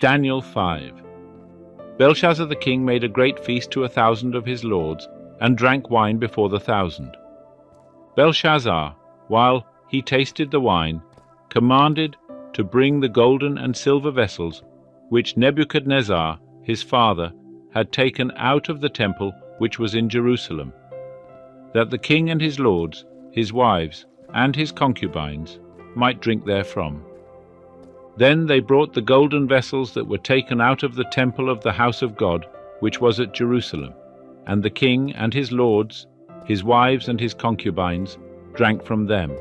Daniel 5. Belshazzar the king made a great feast to 1,000 of his lords, and drank wine before the 1,000. Belshazzar, while he tasted the wine, commanded to bring the golden and silver vessels which Nebuchadnezzar his father had taken out of the temple which was in Jerusalem, that the king and his lords, his wives, and his concubines might drink therefrom. Then they brought the golden vessels that were taken out of the temple of the house of God, which was at Jerusalem, and the king and his lords, his wives and his concubines, drank from them.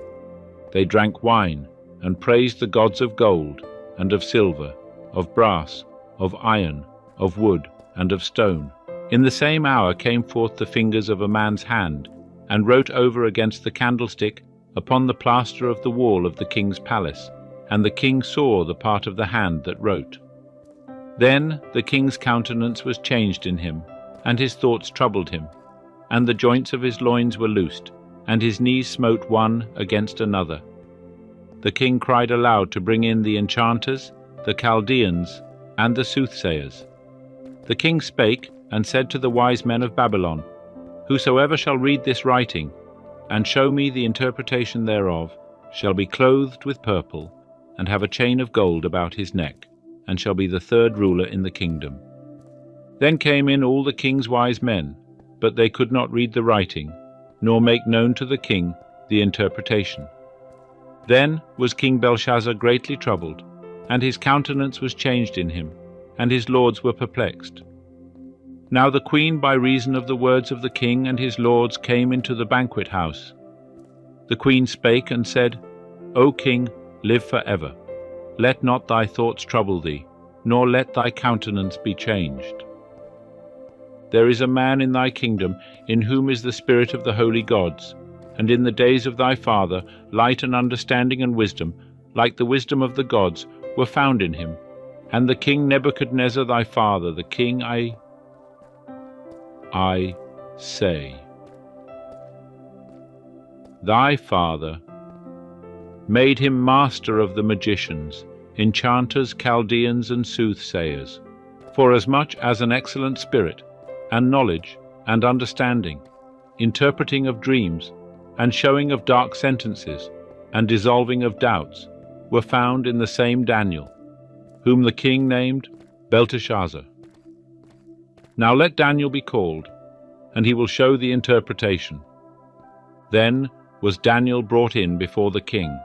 They drank wine, and praised the gods of gold, and of silver, of brass, of iron, of wood, and of stone. In the same hour came forth the fingers of a man's hand, and wrote over against the candlestick upon the plaster of the wall of the king's palace, and the king saw the part of the hand that wrote. Then the king's countenance was changed in him, and his thoughts troubled him, and the joints of his loins were loosed, and his knees smote one against another. The king cried aloud to bring in the enchanters, the Chaldeans, and the soothsayers. The king spake, and said to the wise men of Babylon, Whosoever shall read this writing, and show me the interpretation thereof, shall be clothed with purple, and have a chain of gold about his neck, and shall be the third ruler in the kingdom. Then came in all the king's wise men, but they could not read the writing, nor make known to the king the interpretation. Then was King Belshazzar greatly troubled, and his countenance was changed in him, and his lords were perplexed. Now the queen, by reason of the words of the king and his lords, came into the banquet house. The queen spake and said, O king, live for ever. Let not thy thoughts trouble thee, nor let thy countenance be changed. There is a man in thy kingdom in whom is the spirit of the holy gods, and in the days of thy father light and understanding and wisdom, like the wisdom of the gods, were found in him. And the king Nebuchadnezzar thy father, the king I say, thy father made him master of the magicians, enchanters, Chaldeans, and soothsayers, forasmuch as an excellent spirit, and knowledge, and understanding, interpreting of dreams, and showing of dark sentences, and dissolving of doubts, were found in the same Daniel, whom the king named Belteshazzar. Now let Daniel be called, and he will show the interpretation. Then was Daniel brought in before the king.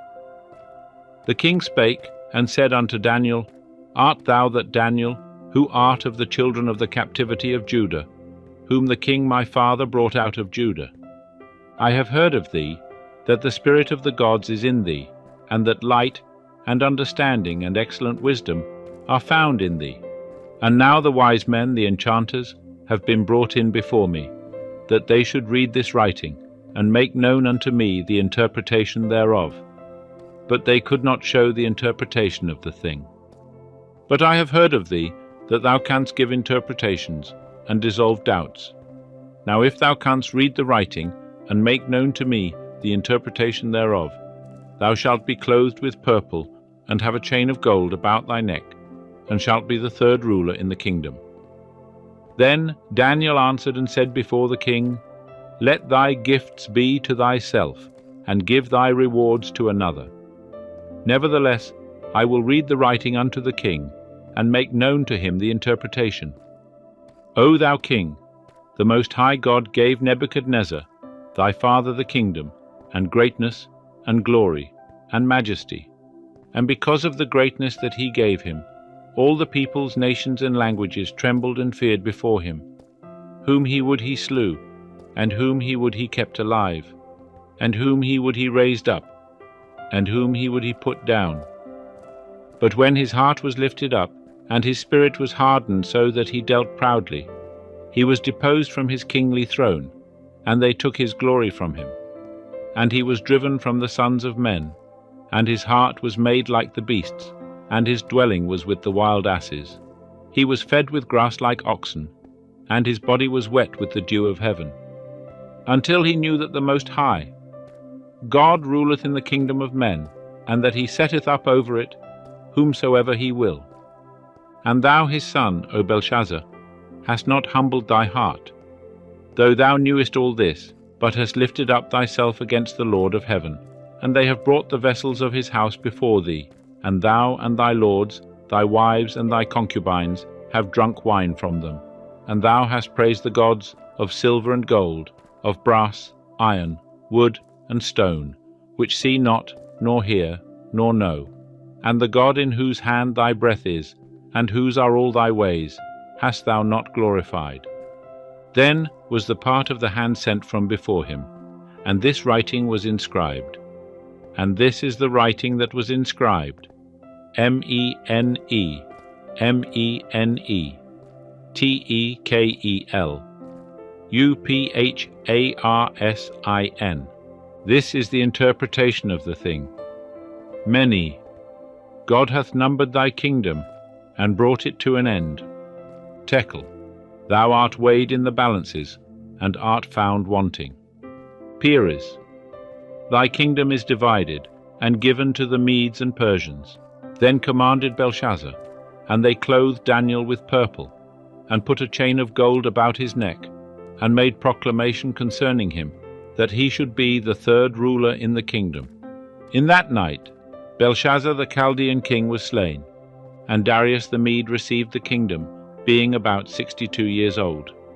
The king spake, and said unto Daniel, Art thou that Daniel, who art of the children of the captivity of Judah, whom the king my father brought out of Judah? I have heard of thee, that the spirit of the gods is in thee, and that light, and understanding, and excellent wisdom are found in thee. And now the wise men, the enchanters, have been brought in before me, that they should read this writing, and make known unto me the interpretation thereof. But they could not show the interpretation of the thing. But I have heard of thee, that thou canst give interpretations, and dissolve doubts. Now if thou canst read the writing, and make known to me the interpretation thereof, thou shalt be clothed with purple, and have a chain of gold about thy neck, and shalt be the third ruler in the kingdom. Then Daniel answered and said before the king, Let thy gifts be to thyself, and give thy rewards to another. Nevertheless, I will read the writing unto the king, and make known to him the interpretation. O thou king, the Most High God gave Nebuchadnezzar, thy father, the kingdom, and greatness, and glory, and majesty. And because of the greatness that he gave him, all the peoples, nations, and languages trembled and feared before him. Whom he would he slew, and whom he would he kept alive, and whom he would he raised up, and whom he would he put down. But when his heart was lifted up, and his spirit was hardened so that he dealt proudly, he was deposed from his kingly throne, and they took his glory from him. And he was driven from the sons of men, and his heart was made like the beasts, and his dwelling was with the wild asses. He was fed with grass like oxen, and his body was wet with the dew of heaven, until he knew that the Most High, God, ruleth in the kingdom of men, and that he setteth up over it whomsoever he will. And thou his son, O Belshazzar, hast not humbled thy heart, though thou knewest all this, but hast lifted up thyself against the Lord of heaven. And they have brought the vessels of his house before thee, and thou and thy lords, thy wives and thy concubines, have drunk wine from them. And thou hast praised the gods of silver and gold, of brass, iron, wood, and stone, which see not, nor hear, nor know. And the God in whose hand thy breath is, and whose are all thy ways, hast thou not glorified. Then was the part of the hand sent from before him, and this writing was inscribed. And this is the writing that was inscribed: MENE, MENE, TEKEL, UPHARSIN. This is the interpretation of the thing. Many, God hath numbered thy kingdom, and brought it to an end. Tekel, thou art weighed in the balances, and art found wanting. Peres, thy kingdom is divided, and given to the Medes and Persians. Then commanded Belshazzar, and they clothed Daniel with purple, and put a chain of gold about his neck, and made proclamation concerning him, that he should be the third ruler in the kingdom. In that night Belshazzar the Chaldean king was slain, and Darius the Mede received the kingdom, being about 62 years old.